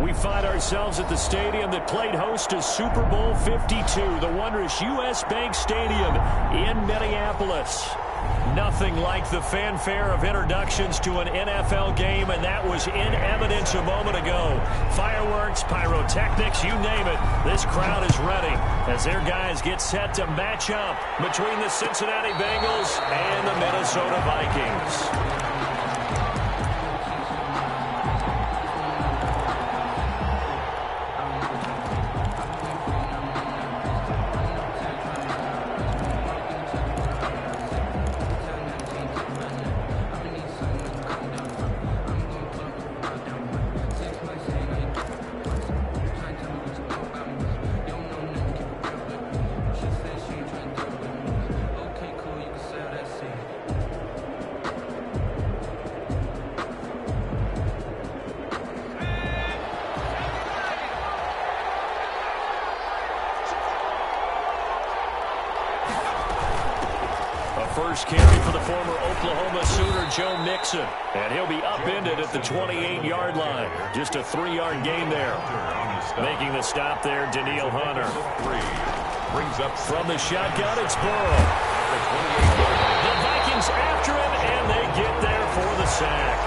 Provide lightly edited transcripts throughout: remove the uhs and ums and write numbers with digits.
We find ourselves at the stadium that played host to Super Bowl 52, the wondrous U.S. Bank Stadium in Minneapolis. Nothing like the fanfare of introductions to an NFL game, and that was in evidence a moment ago. Fireworks, pyrotechnics, you name it. This crowd is ready as their guys get set to match up between the Cincinnati Bengals and the Minnesota Vikings. First carry for the former Oklahoma Sooner, Joe Mixon. And he'll be upended at the 28-yard line. Just a 3-yard gain there. Making the stop there, Danielle Hunter. Brings up from the shotgun, it's Burrow. The Vikings after him, and they get there for the sack.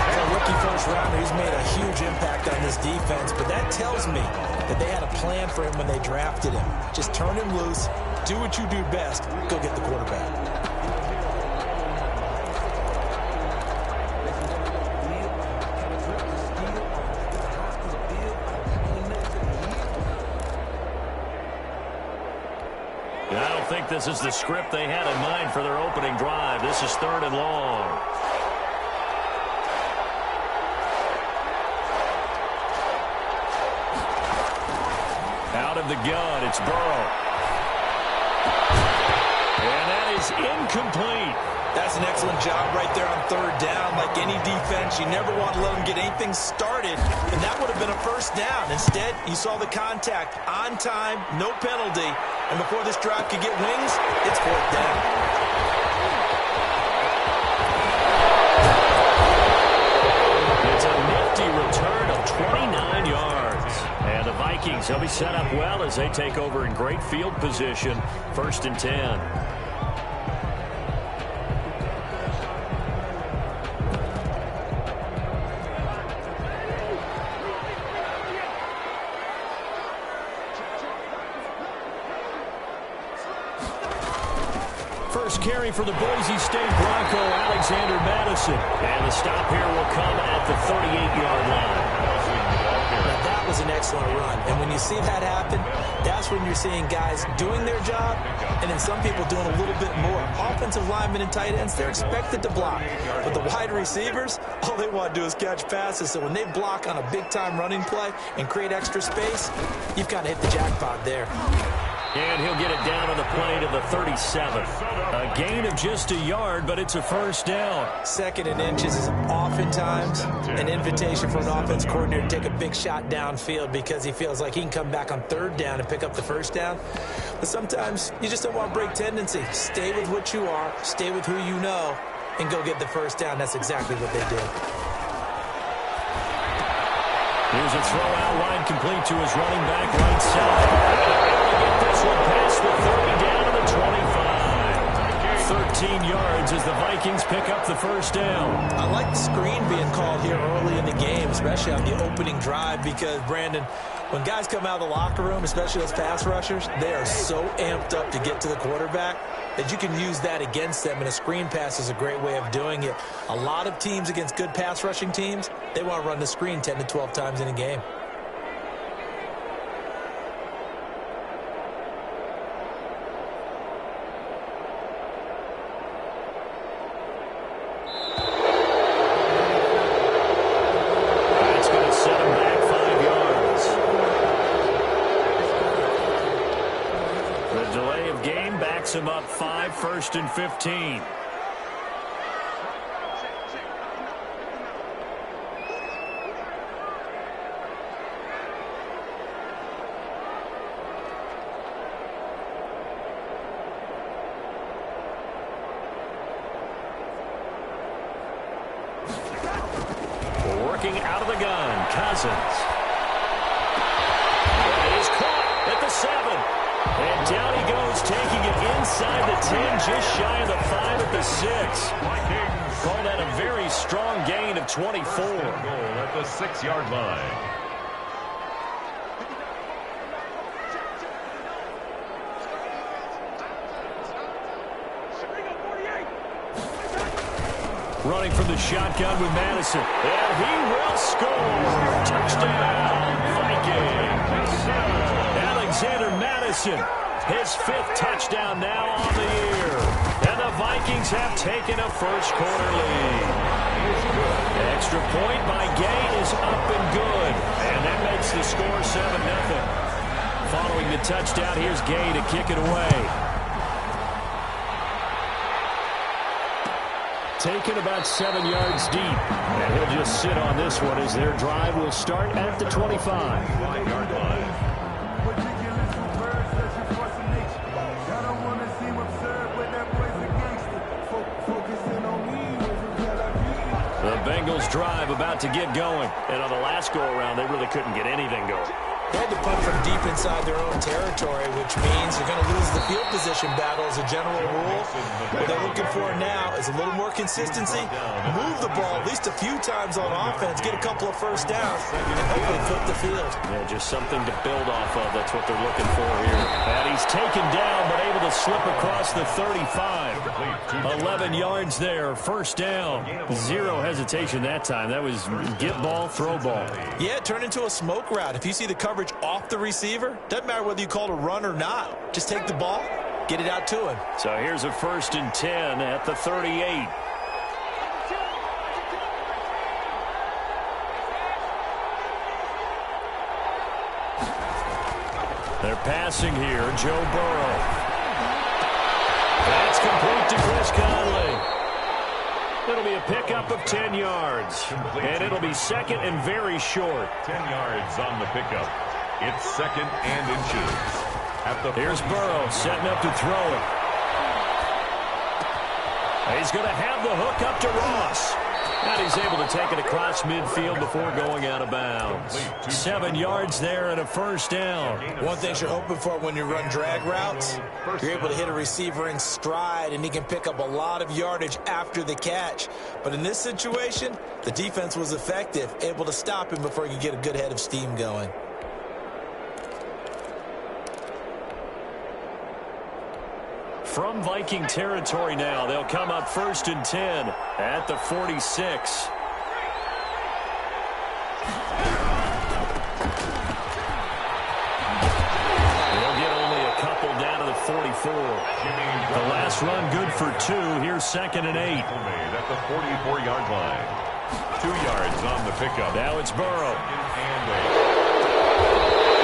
As a rookie first rounder, he's made a huge impact on this defense, but that tells me that they had a plan for him when they drafted him. Just turn him loose, do what you do best, go get the quarterback. I don't think this is the script they had in mind for their opening drive. This is 3rd and long. Out of the gun, it's Burrow. And that is incomplete. That's an excellent job right there on 3rd down. Like any defense, you never want to let them get anything started, and that would have been a first down. Instead, you saw the contact on time, no penalty, and before this drive could get wings, it's 4th down. It's a nifty return of 29 yards. And the Vikings, they'll be set up well as they take over in great field position. 1st and 10. First carry for the Boise State Bronco, Alexander Madison. And the stop here will come at the 38-yard line. Now that was an excellent run. And when you see that happen, that's when you're seeing guys doing their job and then some people doing a little bit more. Offensive linemen and tight ends, they're expected to block. But the wide receivers, all they want to do is catch passes. So when they block on a big-time running play and create extra space, you've got to hit the jackpot there. And he'll get it down on the play to the 37. A gain of just a yard, but it's a first down. 2nd and inches is oftentimes an invitation for an offense coordinator to take a big shot downfield because he feels like he can come back on 3rd down and pick up the first down. But sometimes you just don't want to break tendency. Stay with what you are, stay with who you know, and go get the first down. That's exactly what they did. Here's a throw out wide, complete to his running back right side. Get this one past the 30 down to the 25. 13 yards as the Vikings pick up the first down. I like the screen being called here early in the game, especially on the opening drive, because, Brandon, when guys come out of the locker room, especially those pass rushers, they are so amped up to get to the quarterback that you can use that against them, and a screen pass is a great way of doing it. A lot of teams against good pass rushing teams, they want to run the screen 10 to 12 times in a game. Him up 5, 1st and 15. Working out of the gun, Cousins. And down he goes, taking it inside the 10, just shy of the 5 at the 6. Call that a very strong gain of 24. Goal at the 6-yard line. Running from the shotgun with Madison. And he will score. Touchdown, Vikings. Alexander Madison, his 5th touchdown now on the year. And the Vikings have taken a first-quarter lead. Extra point by Gay is up and good. And that makes the score 7-0. Following the touchdown, here's Gay to kick it away. Taken about 7 yards deep. And he'll just sit on this one as their drive will start at the 25. 5-yard line. The Bengals drive about to get going. And on the last go-around, they really couldn't get anything going. They had to punt from deep inside their own territory, which means you're going to lose the field position battle as a general rule. What they're looking for now is a little more consistency, move the ball at least a few times on offense, get a couple of first downs, and hopefully flip the field. Yeah, just something to build off of. That's what they're looking for here. And he's taken down, but able to slip across the 35. 11 yards there, first down. Zero hesitation that time. That was get ball, throw ball. Yeah, turn into a smoke route. If you see the coverage off the receiver, doesn't matter whether you call it a run or not. Just take the ball, get it out to him. So here's a 1st and 10 at the 38. They're passing here, Joe Burrow. That's complete to Chris Conley. It'll be a pickup of 10 yards. And it'll be 2nd and very short. 10 yards on the pickup. It's 2nd and inches. Here's Burrow setting up to throw it. He's going to have the hook up to Ross. And he's able to take it across midfield before going out of bounds. 7 yards there and a first down. One thing you're hoping for when you run drag routes, you're able to hit a receiver in stride, and he can pick up a lot of yardage after the catch. But in this situation, the defense was effective, able to stop him before he could get a good head of steam going. From Viking territory now, they'll come up 1st and 10 at the 46. They'll get only a couple down to the 44. The last run good for 2. Here's 2nd and 8. At the 44-yard line. 2 yards on the pickup. Now it's Burrow.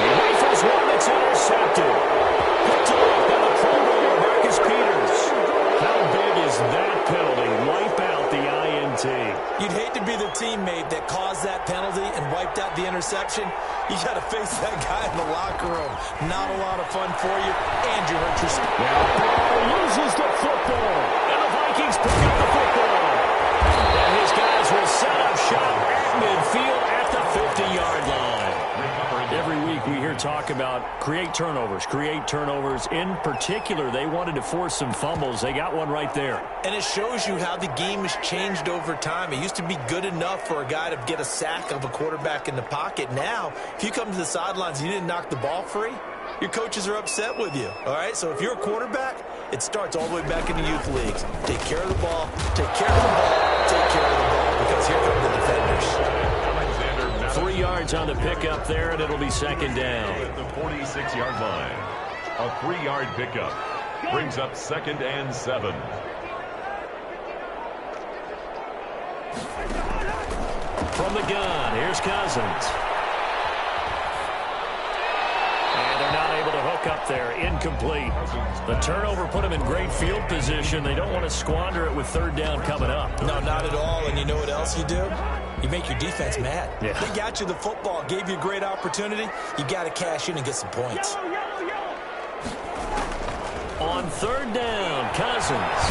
He rifles one that's intercepted. Picked off by the Pro Bowler, Marcus Peters. How big is that penalty? Wipe out the INT. You'd hate to be the teammate that caused that penalty and wiped out the interception. You got to face that guy in the locker room. Not a lot of fun for you, and you hurt yourself. Now Burrow loses the football, and the Vikings pick up the football. And his guys will set up shop at midfield at the 50-yard line. Every week we hear talk about create turnovers. In particular, they wanted to force some fumbles. They got one right there. And it shows you how the game has changed over time. It used to be good enough for a guy to get a sack of a quarterback in the pocket. Now, if you come to the sidelines and you didn't knock the ball free, your coaches are upset with you. All right, so if you're a quarterback, it starts all the way back in the youth leagues. Take care of the ball, take care of the ball, take care of the ball, because here come the defenders. 3 yards on the pickup there, and it'll be 2nd down. At the 46-yard line. A 3-yard pickup brings up 2nd and 7. From the gun, here's Cousins. And they're not able to hook up there. Incomplete. The turnover put them in great field position. They don't want to squander it with 3rd down coming up. No, not at all. And you know what else you do? You make your defense mad. Yeah. They got you the football, gave you a great opportunity. You got to cash in and get some points. On 3rd down, Cousins.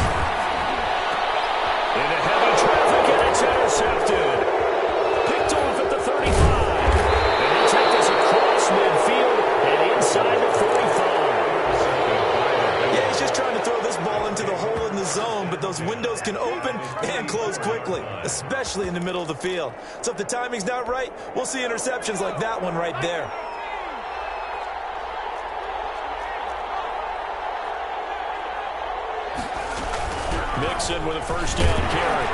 Into heavy traffic, and it's intercepted. Picked off at the 35. And he'll take this across midfield and inside the 45. ball into the hole in the zone, but those windows can open and close quickly, especially in the middle of the field. So if the timing's not right, we'll see interceptions like that one right there. Mixon with a first down carry.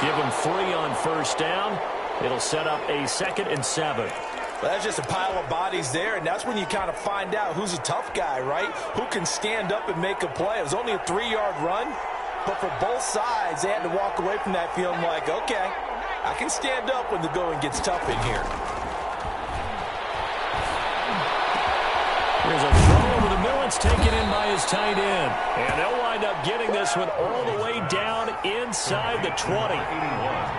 Give him 3 on first down. It'll set up a 2nd and 7. Well, that's just a pile of bodies there, and that's when you kind of find out who's a tough guy, right? Who can stand up and make a play. It was only a 3-yard run, but for both sides, they had to walk away from that feeling like, okay, I can stand up when the going gets tough in here. Here's a throw over the middle. It's taken in by his tight end. And they'll wind up getting this one all the way down inside the 20.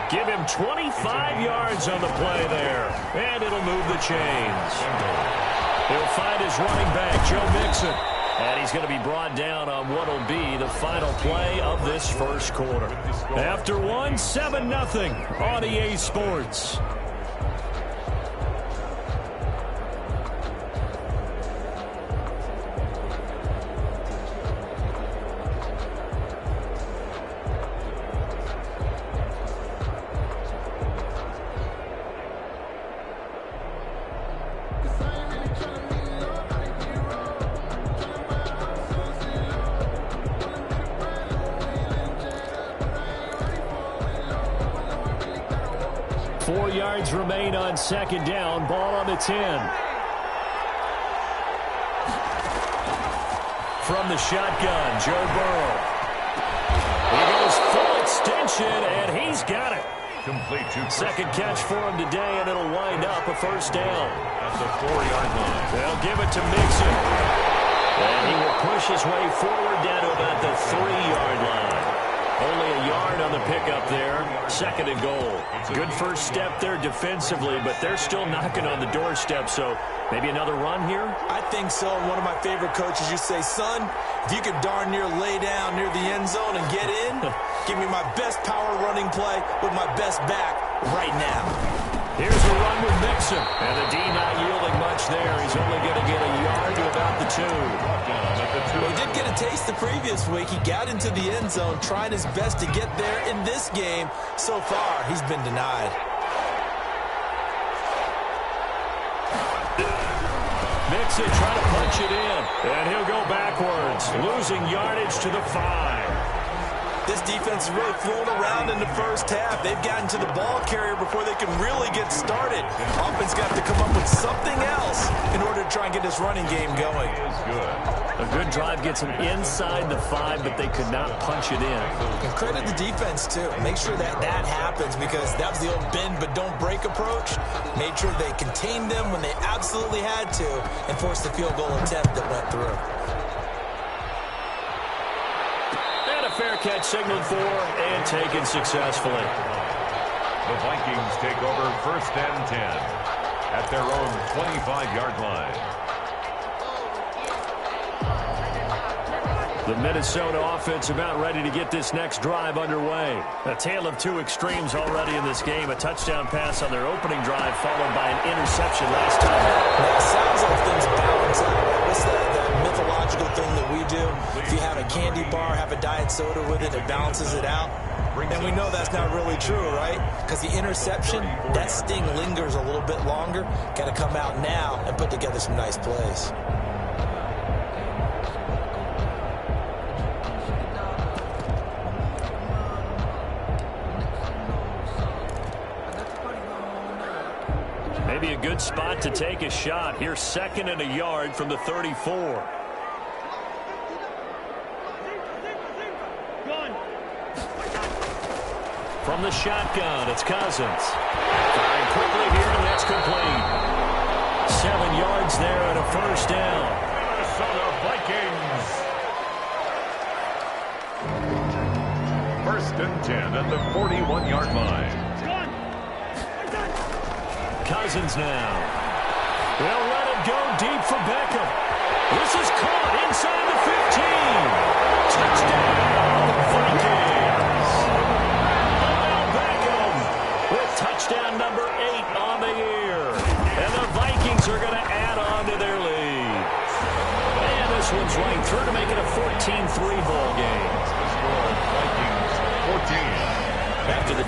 Give him 25 yards on the play there. And it'll move the chains. He'll find his running back, Joe Mixon. And he's going to be brought down on what will be the final play of this first quarter. After one, 7-0 on EA Sports. Remain on second down. Ball on the 10. From the shotgun, Joe Burrow. He goes full extension, and he's got it. Complete to second catch for him today, and it'll wind up a first down. At the 4-yard line. They'll give it to Mixon. And he will push his way forward down to about the 3-yard line. Only a yard on the pickup there. 2nd and goal. Good first step there defensively, but they're still knocking on the doorstep, so maybe another run here? I think so. One of my favorite coaches used to say, son, if you could darn near lay down near the end zone and get in, give me my best power running play with my best back right now. Here's the run with Mixon. And the D not yielding much there. He's only going to get a yard to about the 2. Well, he did get a taste the previous week. He got into the end zone, tried his best to get there in this game. So far, he's been denied. Mixon trying to punch it in. And he'll go backwards, losing yardage to the 5. This defense is really throwing around in the first half. They've gotten to the ball carrier before they can really get started. Offense got to come up with something else in order to try and get this running game going. A good drive gets them inside the 5, but they could not punch it in. And credit the defense, too. Make sure that that happens, because that was the old bend but don't break approach. Made sure they contained them when they absolutely had to and forced the field goal attempt that went through. Fair catch signaled for and taken successfully. The Vikings take over 1st and 10 at their own 25-yard line. The Minnesota offense about ready to get this next drive underway. A tale of two extremes already in this game. A touchdown pass on their opening drive followed by an interception last time. Now, it sounds like things balance out. What's that mythological thing that we do? If you have a candy bar, have a diet soda with it, it balances it out. And we know that's not really true, right? Because the interception, that sting lingers a little bit longer. Got to come out now and put together some nice plays. Maybe a good spot to take a shot. Here's 2nd and a yard from the 34. From the shotgun, it's Cousins. Firing quickly here, and that's complete. 7 yards there and a first down. Minnesota Vikings. 1st and 10 at the 41-yard line. Cousins now. They'll let it go deep for Beckham. This is caught inside the 15. Touchdown, Vikings. Beckham with touchdown number 8 on the year. And the Vikings are going to add on to their lead. And this one's right through to make it a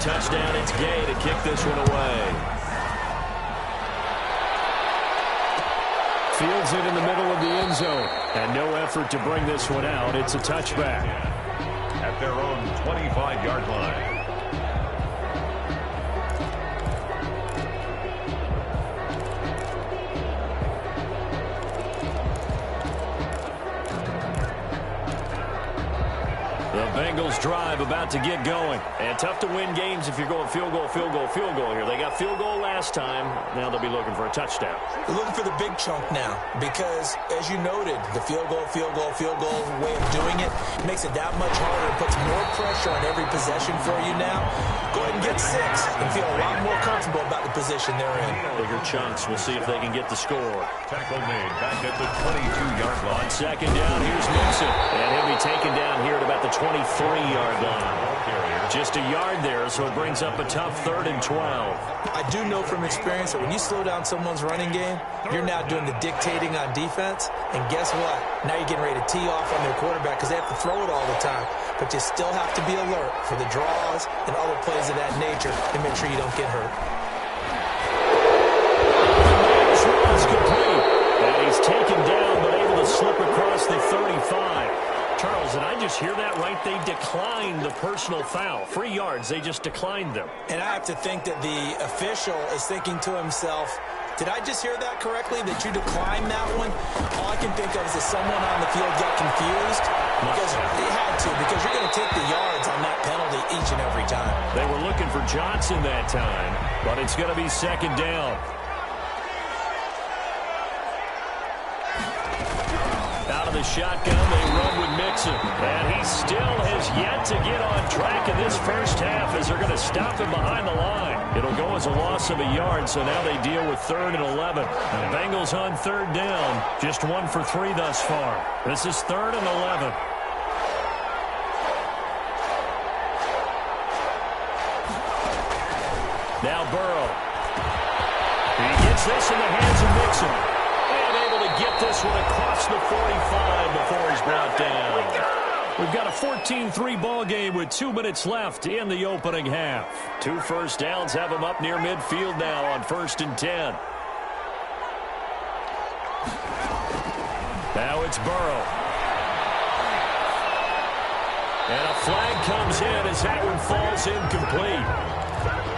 touchdown. It's Gay to kick this one away. Fields it in the middle of the end zone. And no effort to bring this one out. It's a touchback. At their own 25-yard line. The Bengals drive about to get going. And tough to win games if you're going field goal, field goal, field goal here. They got field goal last time. Now they'll be looking for a touchdown. They're looking for the big chunk now because, as you noted, the field goal way of doing it makes it that much harder. It puts more pressure on every possession for you now. Go ahead and get 6 and feel a lot more comfortable about the position they're in. Bigger chunks. We'll see if they can get the score. Tackle made back at the 22-yard line. On second down, here's Mixon. And he'll be taken down here at about the 23-yard line. Just a yard there, so it brings up a tough 3rd and 12. I do know from experience that when you slow down someone's running game, you're now doing the dictating on defense. And guess what? Now you're getting ready to tee off on their quarterback because they have to throw it all the time. But you still have to be alert for the draws and other plays of that nature and make sure you don't get hurt. It's complete. And he's taken down, but able to slip across the 35. Charles, did I just hear that right? They declined the personal foul. 3 yards, they just declined them. And I have to think that the official is thinking to himself, did I just hear that correctly, that you declined that one? All I can think of is that someone on the field got confused because they had to, because you're going to take the yards on that penalty each and every time. They were looking for Johnson that time, but it's going to be second down. Out of the shotgun, they run with Mixon. And he still has yet to get on track in this first half as they're going to stop him behind the line. It'll go as a loss of a yard, so now they deal with 3rd and 11. The Bengals on 3rd down, just 1 for 3 thus far. This is 3rd and 11. Now Burrow. He gets this in the hands of Mixon. Get this one across the 45 before he's brought down. We've got a 14-3 ball game with 2 minutes left in the opening half. 2 first downs have them up near midfield now on 1st and 10. Now it's Burrow. And a flag comes in as that one falls incomplete.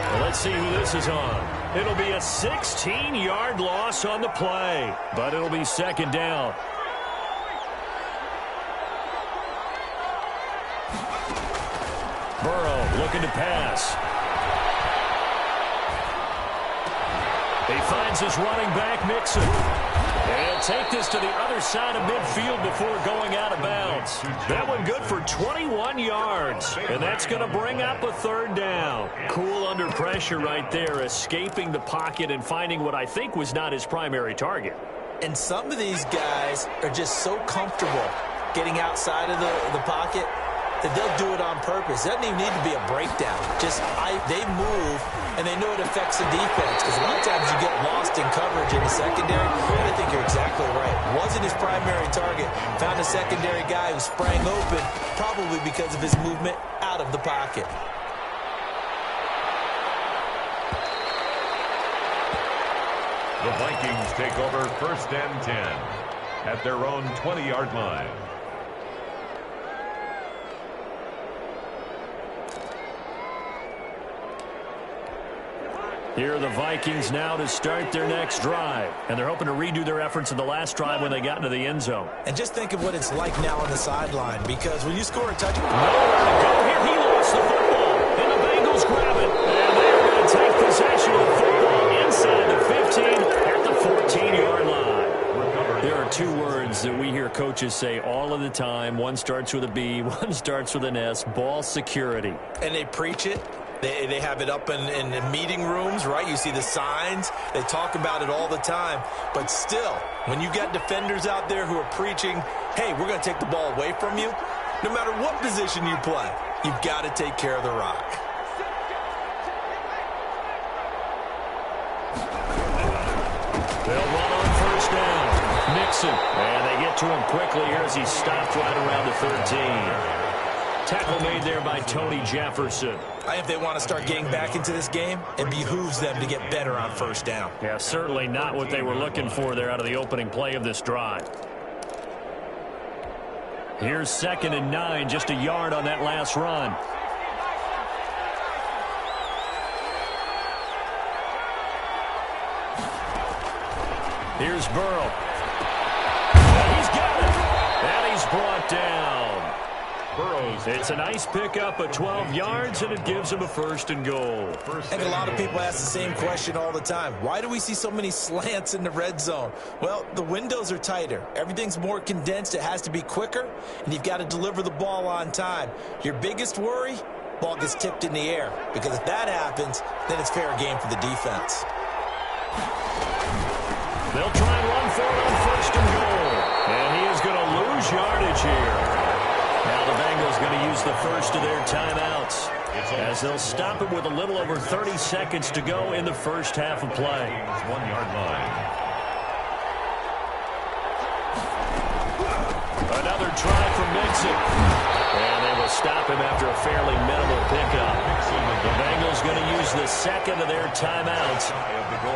Well, let's see who this is on. It'll be a 16-yard loss on the play, but it'll be second down. Burrow looking to pass. He finds his running back, Mixon. And take this to the other side of midfield before going out of bounds. That one good for 21 yards. And that's going to bring up a 3rd down. Cool under pressure right there, escaping the pocket and finding what I think was not his primary target. And some of these guys are just so comfortable getting outside of the pocket that they'll do it on purpose. It doesn't even need to be a breakdown. Just they move, and they know it affects the defense. Because a lot of times you get lost in coverage in the secondary. And I think you're exactly right. Wasn't his primary target. Found a secondary guy who sprang open, probably because of his movement out of the pocket. The Vikings take over 1st and 10 at their own 20-yard line. Here are the Vikings now to start their next drive. And they're hoping to redo their efforts in the last drive when they got into the end zone. And just think of what it's like now on the sideline, because when you score a touchdown... Nowhere to go here. He lost the football. And the Bengals grab it. And they're going to take possession of the football inside the 15 at the 14-yard line. There are 2 words that we hear coaches say all of the time. One starts with a B, one starts with an S. Ball security. And they preach it. They have it up in meeting rooms, right? You see the signs. They talk about it all the time. But still, when you got defenders out there who are preaching, hey, we're going to take the ball away from you, no matter what position you play, you've got to take care of the rock. They'll run on 1st down. Mixon. And they get to him quickly here as he stopped right around the 13. Tackle made there by Tony Jefferson. If they want to start getting back into this game, it behooves them to get better on first down. Yeah, certainly not what they were looking for there out of the opening play of this drive. Here's 2nd and 9, just a yard on that last run. Here's Burrow. And he's got it. And he's brought down. It's a nice pickup of 12 yards, and it gives him a 1st and goal. I think a lot of people ask the same question all the time. Why do we see so many slants in the red zone? Well, the windows are tighter. Everything's more condensed. It has to be quicker, and you've got to deliver the ball on time. Your biggest worry? Ball gets tipped in the air, because if that happens, then it's fair game for the defense. They'll try and run for it on 1st and goal. And he is going to lose yardage here. Now the Bengals going to use the first of their timeouts as they'll stop it with a little over 30 seconds to go in the first half of play. 1-yard line. Another try from Mixon. And they will stop him after a fairly minimal pickup. The Bengals going to use the second of their timeouts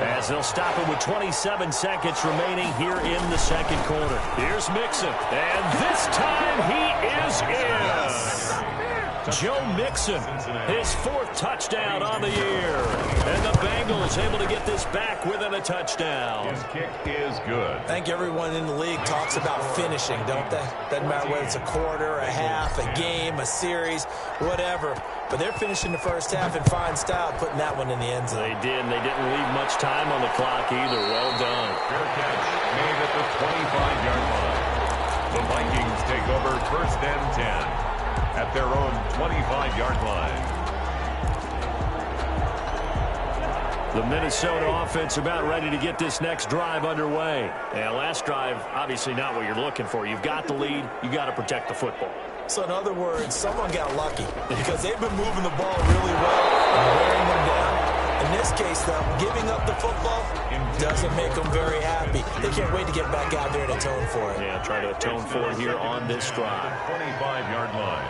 as they'll stop it with 27 seconds remaining here in the second quarter. Here's Mixon, and this time he is in. Joe Mixon, his 4th touchdown on the year. And the Bengals able to get this back within a touchdown. His kick is good. I think everyone in the league talks about finishing, don't they? Doesn't matter whether it's a quarter, a half, a game, a series, whatever. But they're finishing the first half in fine style, putting that one in the end zone. They did, and they didn't leave much time on the clock either. Well done. Fair catch made at the 25-yard line. The Vikings take over 1st and 10 at their own 25-yard line. The Minnesota offense about ready to get this next drive underway. Yeah, last drive, obviously not what you're looking for. You've got the lead. You got to protect the football. So in other words, someone got lucky because they've been moving the ball really well and wearing them down. In this case, though, giving up the football doesn't make them very happy. They can't wait to get back out there and atone for it. Yeah, try to atone for it here on this drive. 25-yard line.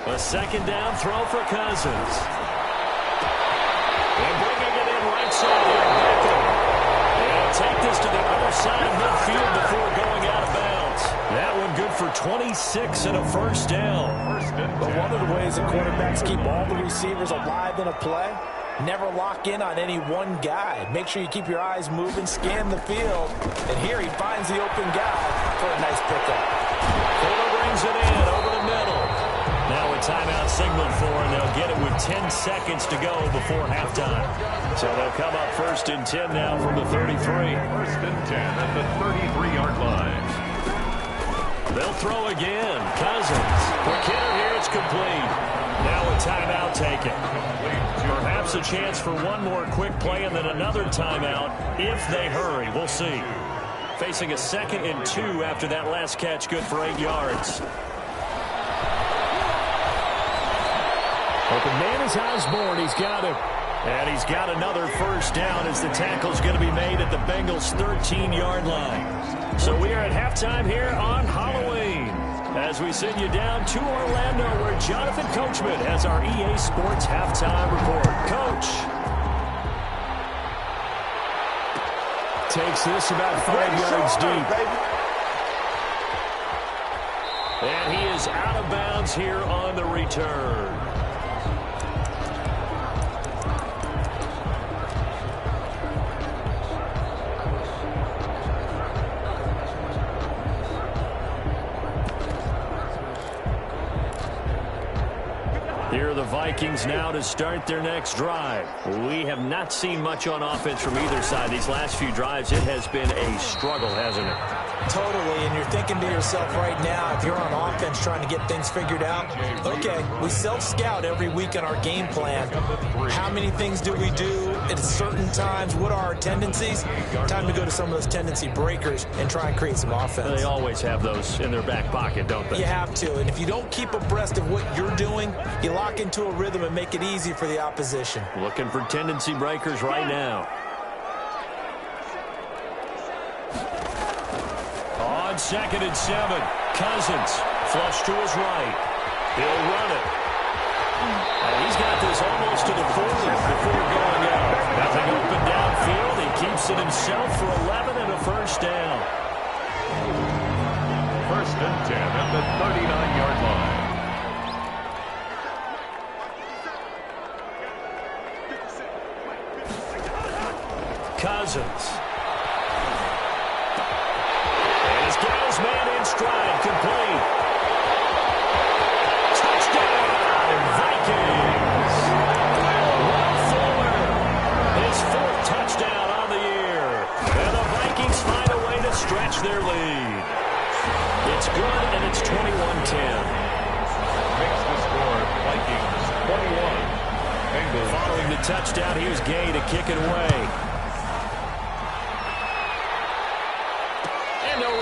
A 2nd down throw for Cousins. And bringing it in right side here, Beckham. And take this to the other side of midfield before going out of bounds. That one good for 26 and a 1st down. But one of the ways that quarterbacks keep all the receivers alive in a play, never lock in on any one guy. Make sure you keep your eyes moving, scan the field. And here he finds the open guy for a nice pickup. Fuller brings it in over the middle. Now a timeout signal for, and they'll get it with 10 seconds to go before halftime. So they'll come up 1st and 10 now from the 33. 1st and 10 at the 33-yard line. They'll throw again. Cousins. For Kittle here, it's complete. Now a timeout taken. Perhaps a chance for one more quick play and then another timeout if they hurry. We'll see. Facing a 2nd and 2 after that last catch, good for 8 yards. Open man is Osborne. He's got it. And he's got another 1st down as the tackle's going to be made at the Bengals' 13-yard line. So we are at halftime here on Halloween as we send you down to Orlando where Jonathan Coachman has our EA Sports halftime report. Coach. Takes this about 5 yards deep. And he is out of bounds here on the return. Here are the Vikings now to start their next drive. We have not seen much on offense from either side. These last few drives, it has been a struggle, hasn't it? Totally, and you're thinking to yourself right now, if you're on offense trying to get things figured out, okay, we self-scout every week on our game plan. How many things do we do at certain times? What are our tendencies? Time to go to some of those tendency breakers and try and create some offense. They always have those in their back pocket, don't they? You have to, and if you don't keep abreast of what you're doing, you lock into a rhythm and make it easy for the opposition. Looking for tendency breakers right now. On 2nd and 7, Cousins Flush to his right. He'll run it. And he's got this almost to the 40 before going out. Nothing open downfield. He keeps it himself for 11 and a first down. First and 10 at the 39-yard line. Cousins. And he's got his man in stride, complete. Touchdown, Vikings. Will Fuller, his 4th touchdown on the year. And the Vikings find a way to stretch their lead. It's good, and it's 21-10. Makes the score Vikings 21. Bengals. Following the touchdown, here's Gay to kick it away.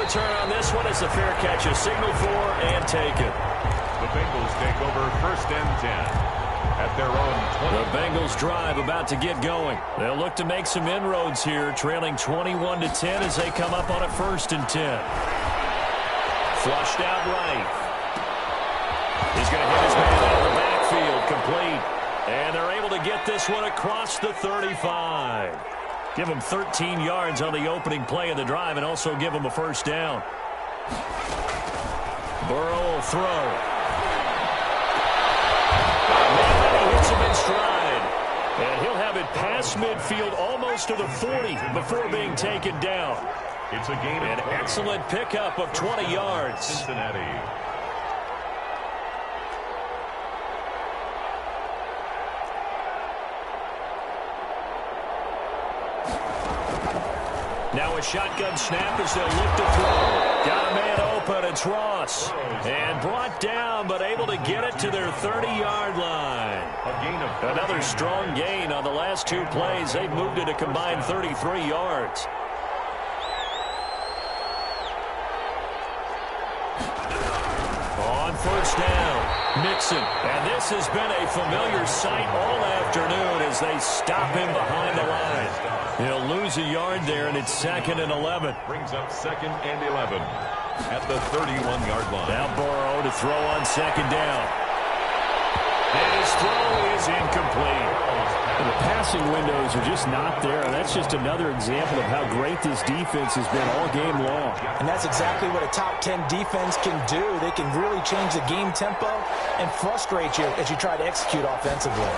Return on this one is a fair catch, a signal for and taken. The Bengals take over first and 10 at their own 20. The Bengals drive about to get going. They'll look to make some inroads here, trailing 21-10 as they come up on a first and 10. Flushed out right. He's going to hit his man out of the backfield, complete. And they're able to get this one across the 35. Give him 13 yards on the opening play of the drive and also give him a first down. Burrow will throw. And he hits him in stride. And he'll have it past midfield almost to the 40 before being taken down. It's a gain of An excellent pickup of 20 yards. Cincinnati. Now a shotgun snap as they'll look to throw. Got a man open, it's Ross. And brought down, but able to get it to their 30-yard line. Another strong gain on the last 2 plays. They've moved it a combined 33 yards. On first down, Mixon. And this has been a familiar sight all afternoon as they stop him behind the line. He'll lose a yard there, and it's 2nd and 11. Brings up 2nd and 11 at the 31-yard line. Now Burrow to throw on 2nd down. And his throw is incomplete. And the passing windows are just not there. And that's just another example of how great this defense has been all game long. And that's exactly what a top 10 defense can do. They can really change the game tempo and frustrate you as you try to execute offensively.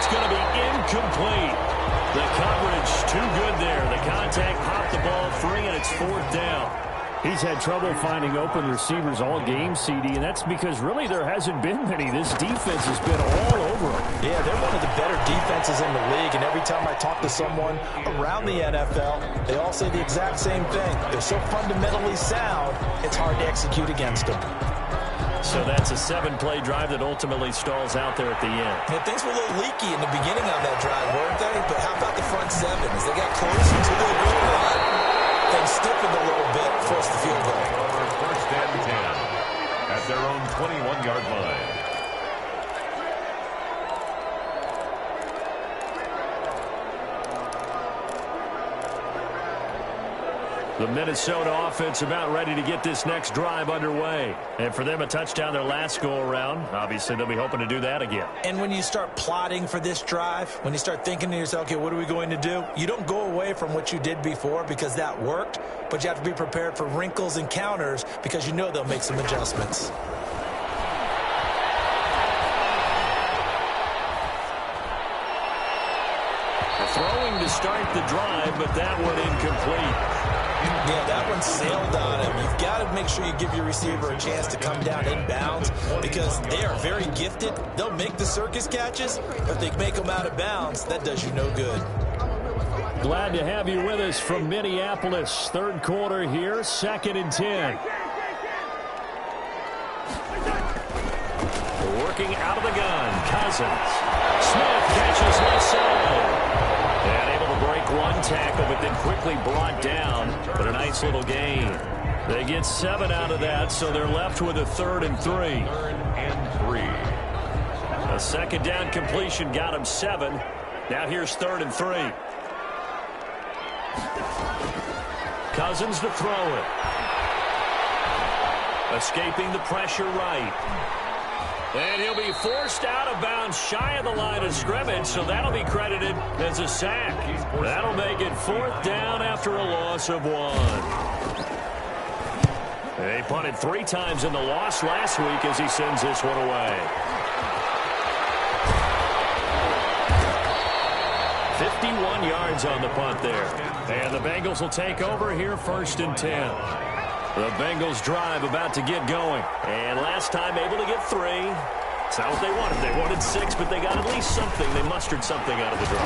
Going to be incomplete. The coverage too good there. The contact popped the ball free, and it's 4th down. He's had trouble finding open receivers all game, CD, and that's because really there hasn't been many. This defense has been all over them. Yeah, they're one of the better defenses in the league, and every time I talk to someone around the NFL, they all say the exact same thing. They're so fundamentally sound, it's hard to execute against them. So that's a 7-play drive that ultimately stalls out there at the end. Yeah, things were a little leaky in the beginning on that drive, weren't they? But how about the front 7? As they got closer to the goal line, things stiffened a little bit, forced the field goal. First and 10 at their own 21-yard line. The Minnesota offense about ready to get this next drive underway. And for them, a touchdown their last go-around. Obviously, they'll be hoping to do that again. And when you start plotting for this drive, when you start thinking to yourself, okay, what are we going to do? You don't go away from what you did before because that worked, but you have to be prepared for wrinkles and counters because you know they'll make some adjustments. Throwing to start the drive, but that one incomplete. Yeah, that one sailed on him. You've got to make sure you give your receiver a chance to come down inbounds because they are very gifted. They'll make the circus catches, but if they make them out of bounds, that does you no good. Glad to have you with us from Minneapolis. 3rd quarter here, 2nd and 10. Working out of the gun, Cousins. Smith catches left side. And able to break one tackle, but then quickly brought down. But a nice little gain. They get 7 out of that, so they're left with a 3rd and 3. 3rd and 3. A 2nd down completion got him 7. Now here's 3rd and 3. Cousins to throw it. Escaping the pressure right. And he'll be forced out of bounds shy of the line of scrimmage, so that'll be credited as a sack. That'll make it 4th down after a loss of 1. They punted 3 times in the loss last week as he sends this one away. 51 yards on the punt there. And the Bengals will take over here 1st and 10. The Bengals drive about to get going. And last time able to get 3. It's not what they wanted. They wanted 6, but they got at least something. They mustered something out of the drive.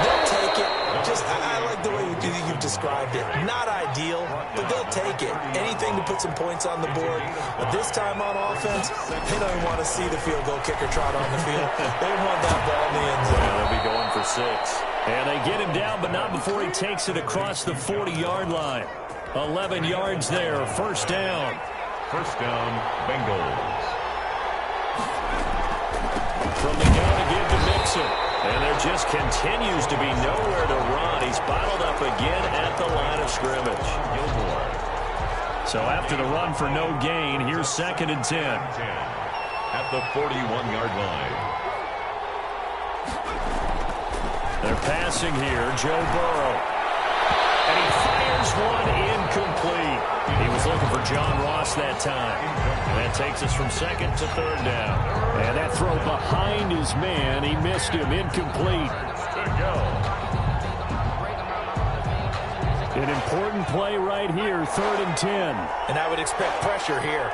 They'll take it. I like the way you've described it. Not ideal, but they'll take it. Anything to put some points on the board. But this time on offense, they don't even want to see the field goal kicker trot on the field. They want that ball in the end zone. Yeah, they'll be going for 6. And they get him down, but not before he takes it across the 40-yard line. 11 yards there, 1st down. 1st down, Bengals. From the gun to give to Mixon. And there just continues to be nowhere to run. He's bottled up again at the line of scrimmage. Gilmore. So after the run for no gain, here's 2nd and 10. At the 41-yard line. They're passing here, Joe Burrow. And he fires one incomplete. He was looking for John Ross that time. That takes us from 2nd to 3rd down. And that throw behind his man, he missed him, incomplete. Good go. An important play right here, 3rd and 10. And I would expect pressure here.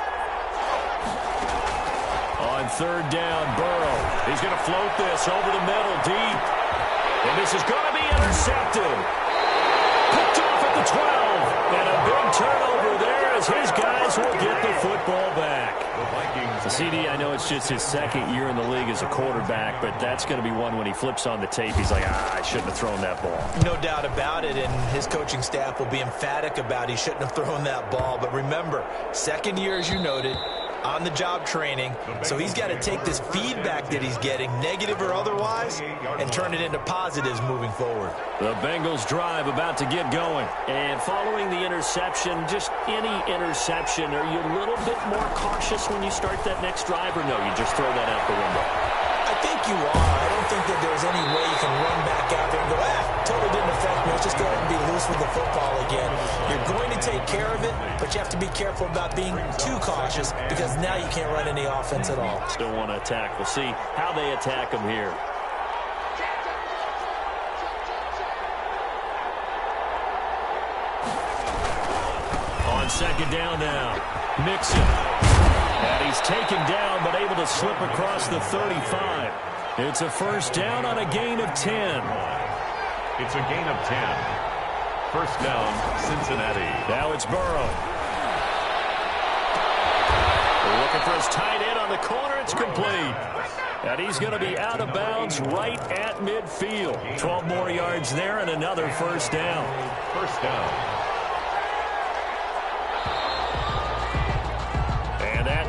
On 3rd down, Burrow. He's going to float this over the middle, deep. And this is going to be intercepted. Picked off at the 12. And a big turnover there as his guys will get the football back. The CD, I know it's just his 2nd year in the league as a quarterback, but that's going to be one when he flips on the tape. He's like, I shouldn't have thrown that ball. No doubt about it, and his coaching staff will be emphatic about he shouldn't have thrown that ball. But remember, 2nd year, as you noted, on-the-job training, so he's got to take this feedback that he's getting, negative or otherwise, and turn it into positives moving forward. The Bengals drive about to get going. And following the interception, just any interception, are you a little bit more cautious when you start that next drive, or no, you just throw that out the window? I think you are. I don't think that there's any way you can run back out there and go, totally didn't affect me. Let's just go ahead and be loose with the football again. You're going to take care of it, but you have to be careful about being too cautious because now you can't run any offense at all. Still want to attack. We'll see how they attack him here. On 2nd down now, Mixon. And he's taken down, but able to slip across the 35. It's a 1st down on a gain of 10. It's a gain of 10. 1st down, Cincinnati. Now it's Burrow. They're looking for his tight end on the corner. It's complete. And he's going to be out of bounds right at midfield. 12 more yards there and another 1st down. 1st down.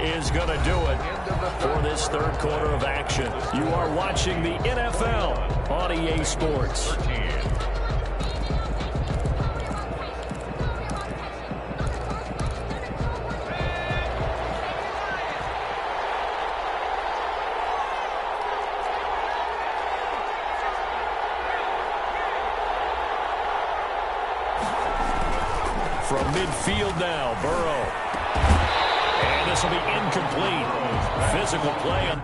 Is going to do it for this 3rd quarter of action. You are watching the NFL on EA Sports. From midfield now, Burrow. And this will be incomplete. Physical play on.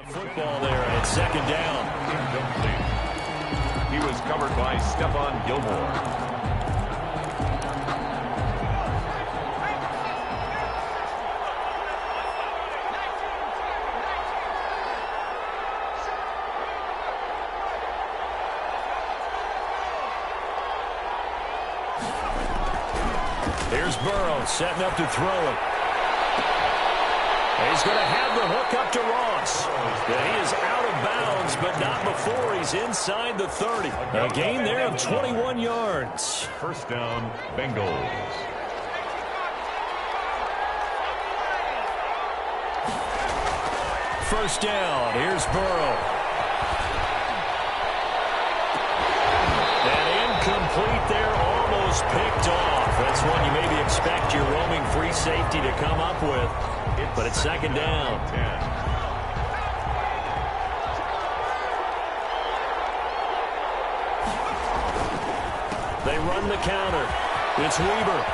Football there, and it's 2nd down. Incomplete. He was covered by Stephon Gilmore. Here's Burrow setting up to throw it. He's going to have the hook up to Ross. He is out of bounds, but not before he's inside the 30. A gain there of 21 yards. First down, Bengals. First down. Here's Burrow. And incomplete there, almost picked off. That's one you maybe expect your roaming free safety to come up with. But it's second down. They run the counter. It's Weber.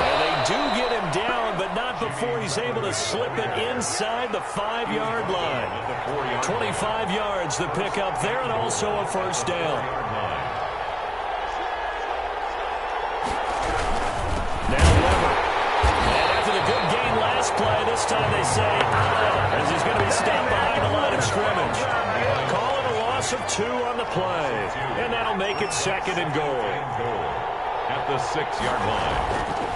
And they do get him down, but not before he's able to slip it inside the 5-yard line. 25 yards the pickup there, and also a first down. Play. This time they say as he's going to be stopped behind the line of scrimmage. Call it a loss of 2 on the play. And that'll make it second and goal. At the 6-yard line.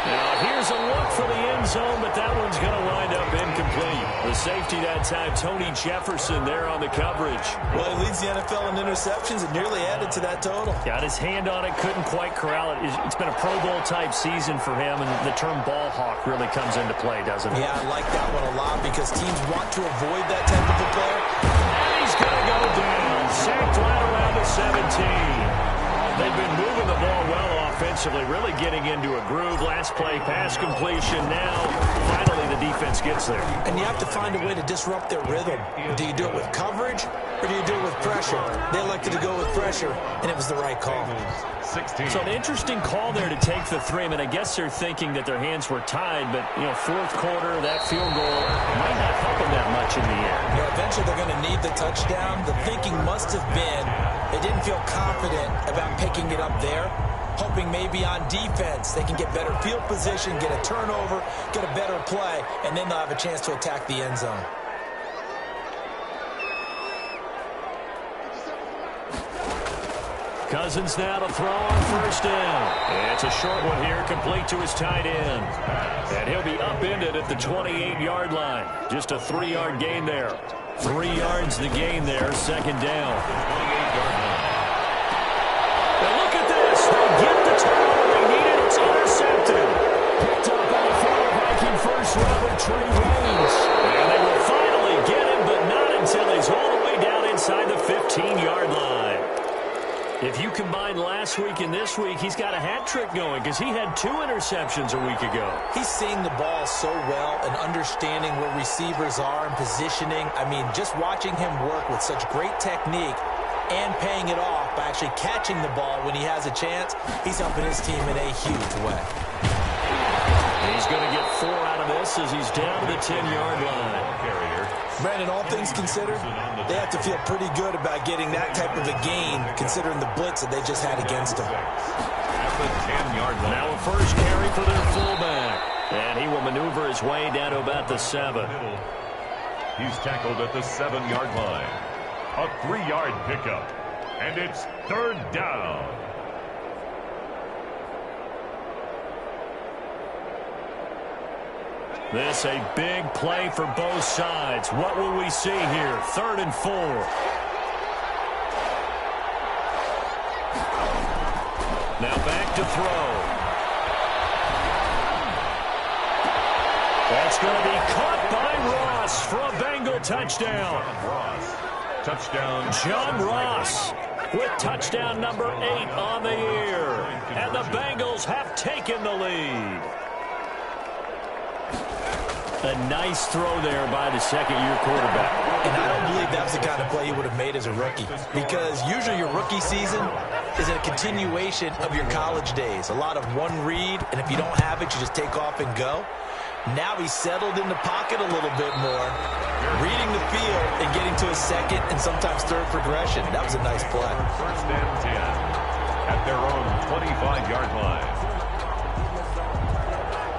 Now here's a look for the end zone, but that one's going to wind up incomplete. The safety that time, Tony Jefferson, there on the coverage. Well, he leads the NFL in interceptions and nearly added to that total. Got his hand on it, couldn't quite corral it. It's been a Pro Bowl-type season for him, and the term ball hawk really comes into play, doesn't it? Yeah, I like that one a lot because teams want to avoid that type of a player. And he's going to go down, sacked right around the 17. They've been moving the ball well offensively, really getting into a groove. Last play, pass completion. Now, finally, the defense gets there. And you have to find a way to disrupt their rhythm. Do you do it with coverage, or do you do it with pressure? They elected to go with pressure, and it was the right call. 16. So an interesting call there to take the 3. I mean, I guess they're thinking that their hands were tied, but, you know, fourth quarter, that field goal might not help them that much in the end. Yeah, eventually they're going to need the touchdown. The thinking must have been they didn't feel confident about picking it up there, hoping maybe on defense they can get better field position, get a turnover, get a better play, and then they'll have a chance to attack the end zone. Cousins now to throw on first down. It's a short one here, complete to his tight end. And he'll be upended at the 28-yard line. Just a 3-yard gain there. 3 yards the gain there, second down. 28-yard line. Now look at this. They get the turnover they needed. It's intercepted. Picked up by the former Viking first rounder, Trey Waynes. And they will finally get him, but not until he's all the way down inside the 15-yard line. If you combine last week and this week, he's got a hat trick going because he had 2 interceptions a week ago. He's seeing the ball so well and understanding where receivers are and positioning. I mean, just watching him work with such great technique and paying it off by actually catching the ball when he has a chance, he's helping his team in a huge way. He's going to get 4 out of this as he's down to the 10-yard line. Brandon, all things considered, they have to feel pretty good about getting that type of a gain considering the blitz that they just had against them. At the 10-yard line. Now a first carry for their fullback. And he will maneuver his way down to about the 7. He's tackled at the 7-yard line. A 3-yard pickup. And it's third down. This a big play for both sides. What will we see here? 3rd and 4. Now back to throw. That's going to be caught by Ross for a Bengal touchdown. Touchdown. John Ross with touchdown number 8 on the year. And the Bengals have taken the lead. A nice throw there by the second-year quarterback. And I don't believe that was the kind of play he would have made as a rookie. Because usually your rookie season is a continuation of your college days. A lot of one read, and if you don't have it, you just take off and go. Now he's settled in the pocket a little bit more, reading the field and getting to a second and sometimes third progression. That was a nice play. First and 10 at their own 25-yard line.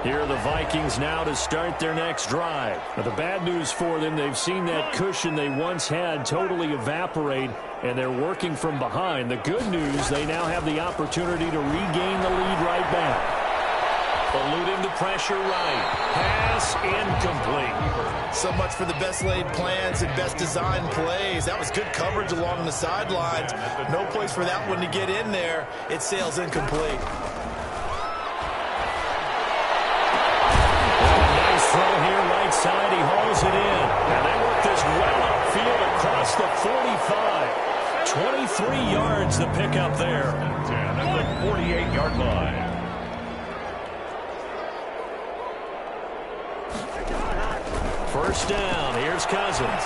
Here are the Vikings now to start their next drive. Now, the bad news for them, they've seen that cushion they once had totally evaporate, and they're working from behind. The good news, they now have the opportunity to regain the lead right back. Eluding the pressure right. Pass incomplete. So much for the best laid plans and best designed plays. That was good coverage along the sidelines. No place for that one to get in there. It sails incomplete. Nice throw here, right side. He hauls it in. And they work this well upfield across the 45. 23 yards the pickup there. At the 48-yard line. First down. Here's Cousins.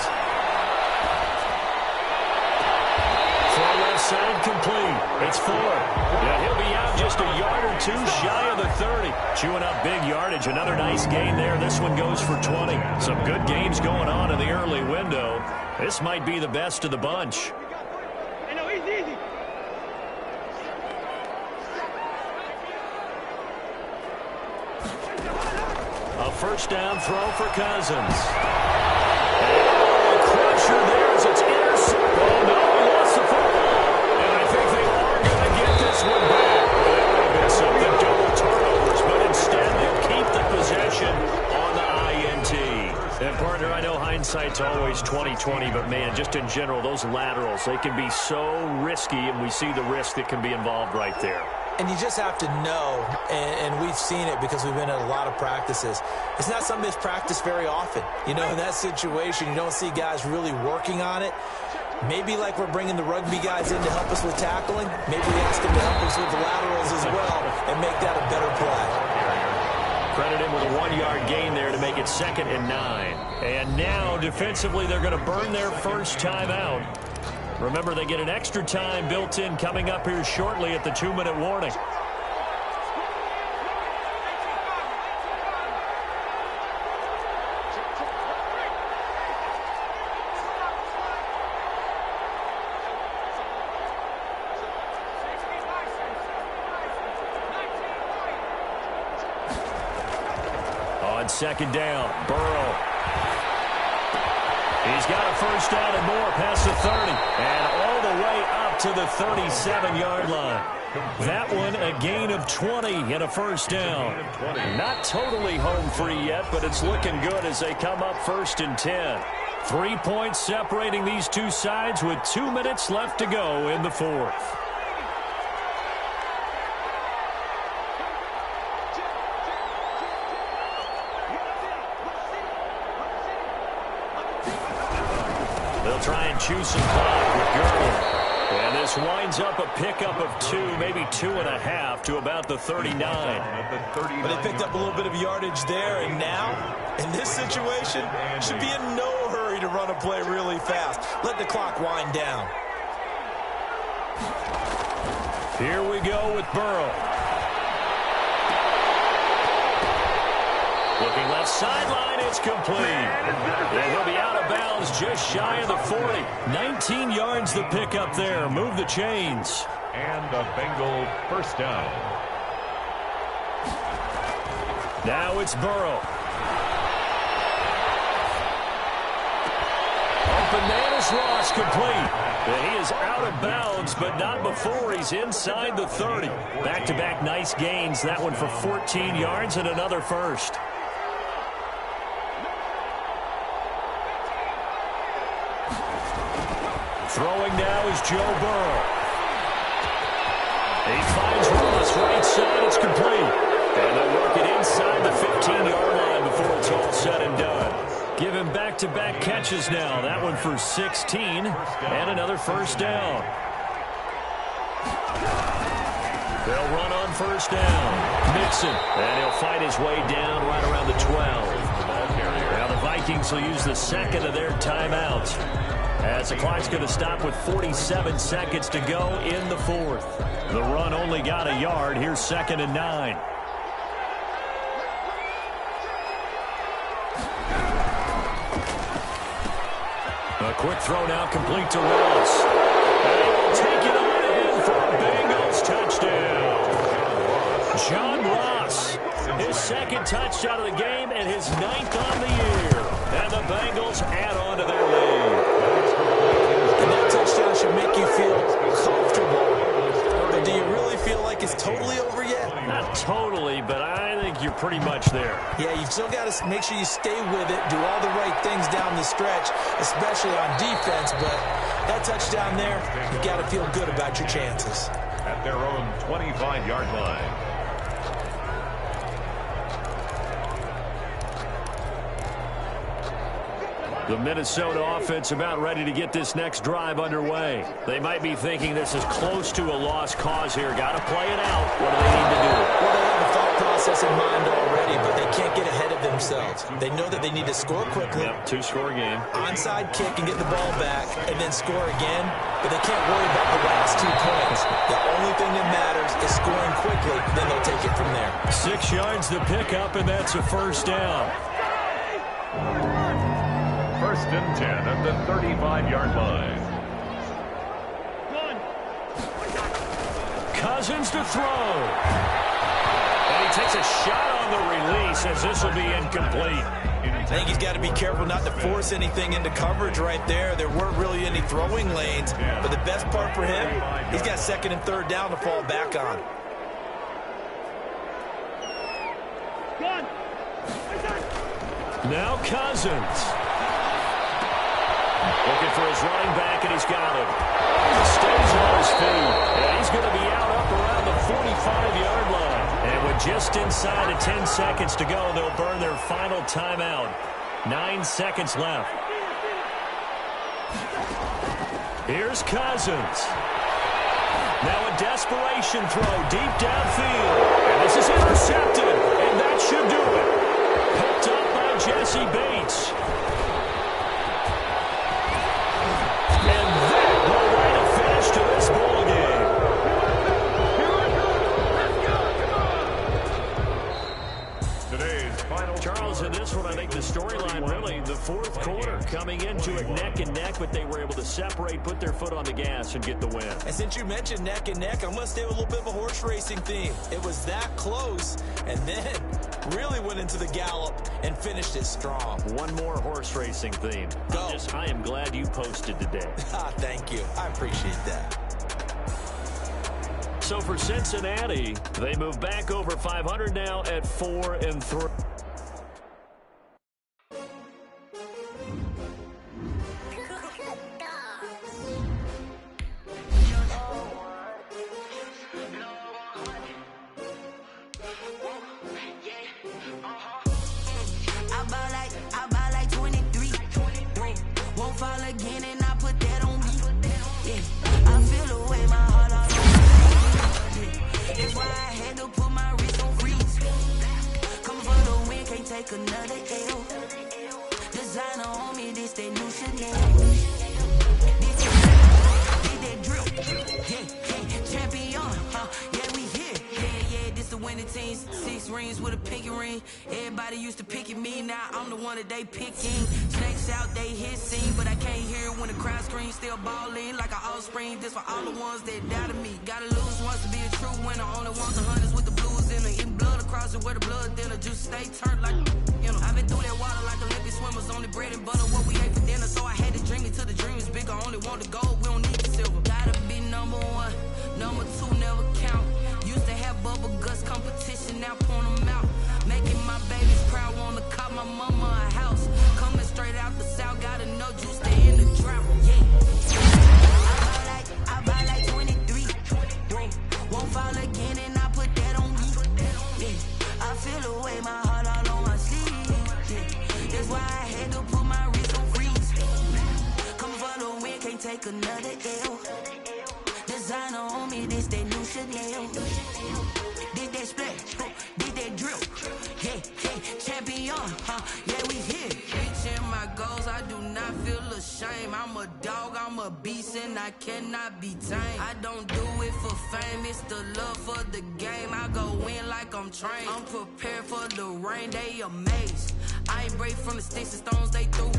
Throw left side complete. It's Ford. Yeah, he'll be out just a yard or two shy of the 30. Chewing up big yardage. Another nice gain there. This one goes for 20. Some good games going on in the early window. This might be the best of the bunch. A first down throw for Cousins. Oh, crusher there as it's intercepted. Oh, no, he lost the football. And I think they are going to get this one back. Well, that would have been something, double turnovers, but instead they'll keep the possession on the INT. And, partner, I know hindsight's always 20/20, but, man, just in general, those laterals, they can be so risky, and we see the risk that can be involved right there. And you just have to know, and we've seen it because we've been at a lot of practices. It's not something that's practiced very often. You know, in that situation, you don't see guys really working on it. Maybe like we're bringing the rugby guys in to help us with tackling. Maybe we ask them to help us with the laterals as well and make that a better play. Credit him with a 1-yard gain there to make it 2nd and 9. And now, defensively, they're going to burn their first time out. Remember, they get an extra time built in coming up here shortly at the 2-minute warning. On 2nd down, Burrow. He's got a first down and more past the 30. And all the way up to the 37-yard line. That one, a gain of 20 and a first down. Not totally home free yet, but it's looking good as they come up 1st and 10. 3 points separating these two sides with 2 minutes left to go in the 4th. They'll try and chew some clock with Gurley. And this winds up a pickup of 2, maybe 2.5 to about the 39. But they picked up a little bit of yardage there, and now, in this situation, should be in no hurry to run a play really fast. Let the clock wind down. Here we go with Burrow. Looking left sideline, it's complete. And he'll be out of bounds just shy of the 40. 19 yards the pickup there. Move the chains. And the Bengal first down. Now it's Burrow. Open man is Ross, complete. And he is out of bounds, but not before he's inside the 30. Back-to-back nice gains. That one for 14 yards and another first. Throwing now is Joe Burrow. He finds Ross right side. It's complete. And they'll work it inside the 15-yard line before it's all said and done. Give him back-to-back catches now. That one for 16 and another first down. They'll run on first down. Mixon. And he'll fight his way down right around the 12. Now the Vikings will use the second of their timeouts, as the clock's going to stop with 47 seconds to go in the 4th. The run only got a yard. Here's 2nd and 9. A quick throw now complete to Ross. And he will take it on in for a Bengals touchdown. John Ross, his second touchdown of the game and his 9th on the year. And the Bengals add on to their lead. And that touchdown should make you feel comfortable. But do you really feel like it's totally over yet? Not totally, but I think you're pretty much there. Yeah, you've still got to make sure you stay with it, do all the right things down the stretch, especially on defense. But that touchdown there, you've got to feel good about your chances. At their own 25-yard line. The Minnesota offense about ready to get this next drive underway. They might be thinking this is close to a lost cause here. Got to play it out. What do they need to do? Well, they have a thought process in mind already, but they can't get ahead of themselves. They know that they need to score quickly. Yep, two-score game. Onside kick and get the ball back, and then score again. But they can't worry about the last 2 points. The only thing that matters is scoring quickly, then they'll take it from there. 6 yards the pickup, and that's a first down. First and 10 at the 35-yard line. Cousins to throw. And he takes a shot on the release as this will be incomplete. I think he's got to be careful not to force anything into coverage right there. There weren't really any throwing lanes. But the best part for him, he's got 2nd and 3rd down to fall back on. Now Cousins. Looking for his running back, and he's got him. He stays on his feet, and he's going to be out up around the 45-yard line. And with just inside of 10 seconds to go, they'll burn their final timeout. 9 seconds left. Here's Cousins. Now a desperation throw deep downfield. And this is intercepted, and that should do it. Picked up by Jesse Bates. And that will write a finish to this ball game. Today's final. Charles, in this one, I think the storyline really, the 4th quarter, coming into it neck and neck, but they were able to separate, put their foot on the gas, and get the win. And since you mentioned neck and neck, I'm going to stay with a little bit of a horse racing theme. It was that close, and then really went into the gallop and finished it strong. One more horse racing theme. Go. I am glad you posted today. Thank you. I appreciate that. So for Cincinnati, they move back over 500 now at 4-3. I buy like 23. Won't fall again, and I put that on me. Yeah, I feel the way my heart all over. That's why I had to put my wrist on freeze. Come for the win, can't take another L. Designer on me, this that new Chanel. This that drip. Yeah, champion, yeah, we here. Yeah, this the winning team. 6 rings with a pinky ring. Everybody used to picking me, now I'm the one that they picking. Snakes out, they hissing, but I can't hear when the crowd screams. Still balling like an offspring. This for all the ones that doubted me. Gotta lose once to be a true winner. Only ones the hunters with the blues in it. Eating blood across it where the blood dinner. Juice stay turned like, you know. I've been through that water like Olympic swimmers. Only bread and butter, what we ate for dinner. So I had to dream it till the dream is bigger. Only want the gold, we don't need the silver. Gotta be number 1, number 2 never count. Used to have bubble guts competition, now point them out. Making my babies proud, wanna call my mama a house. Coming straight out the south, gotta know juice stay in the drought. Yeah. I buy like 23. Won't fall again, and I put that on me. Yeah. I feel the way my heart all on my sleeve. Yeah. That's why I had to put my wrist on freeze. Coming for the win, can't take another L. Designer on me, this that new Chanel. Did that splash, did that drip. Yeah, champion, yeah, we here. Reaching my goals, I do not feel ashamed. I'm a dog, I'm a beast, and I cannot be tamed. I don't do it for fame, it's the love for the game. I go in like I'm trained. I'm prepared for the rain, they amazed. I ain't break from the sticks and stones they threw.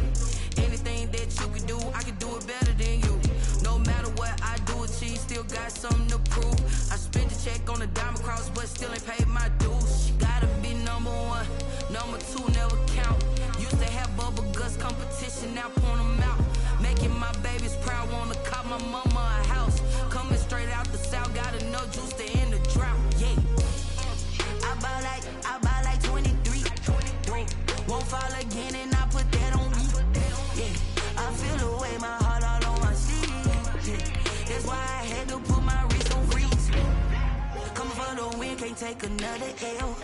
Anything that you can do, I can do it better than you. No matter what I do, achieve, still got something to prove. I spent the check on a diamond cross, but still ain't paid my dues. Gotta be number 1. us competition, now point them out. Making my babies proud, wanna cop my mama a house. Coming straight out the south, got enough juice to end the drought. Yeah. I buy like 23. Won't fall again, and I put that on me. Yeah. I feel the way, my heart all on my sleeve. Yeah. That's why I had to put my wrist on freeze. Coming for the win, can't take another L.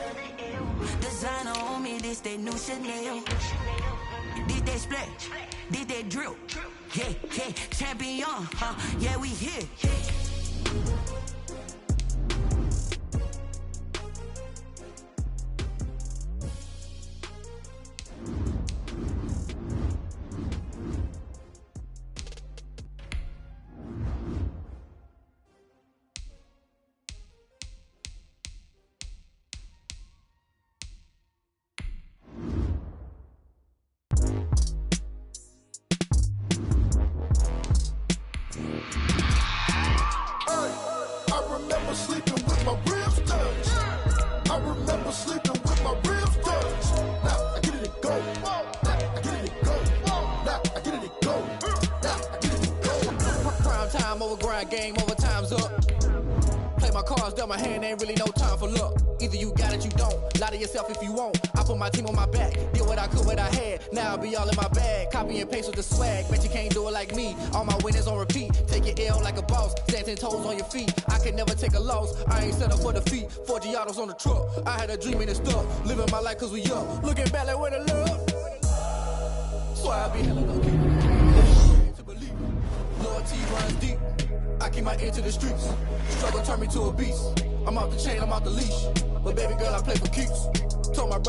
Designer on me, this that new Chanel. Did that splash, did that drill. Yeah, yeah, champion, huh? Yeah, we here. Game over, time's up. Play my cards, dealt my hand, ain't really no time for luck. Either you got it, you don't. Lie to yourself if you won't. I put my team on my back, did what I could, what I had. Now I'll be all in my bag. Copy and paste with the swag. Bet you can't do it like me. All my winners on repeat. Take your L like a boss. Stand 10 toes on your feet. I can never take a loss. I ain't set up for defeat. 4 Giottos on the truck. I had a dream and it's stuck. Living my life cause we up. Looking back like where the love. So I be hella low key. To believe. Loyalty runs deep. I keep my ear to the streets. Struggle turned me to a beast. I'm off the chain, I'm off the leash. But baby girl, I play for keeps. Told my brother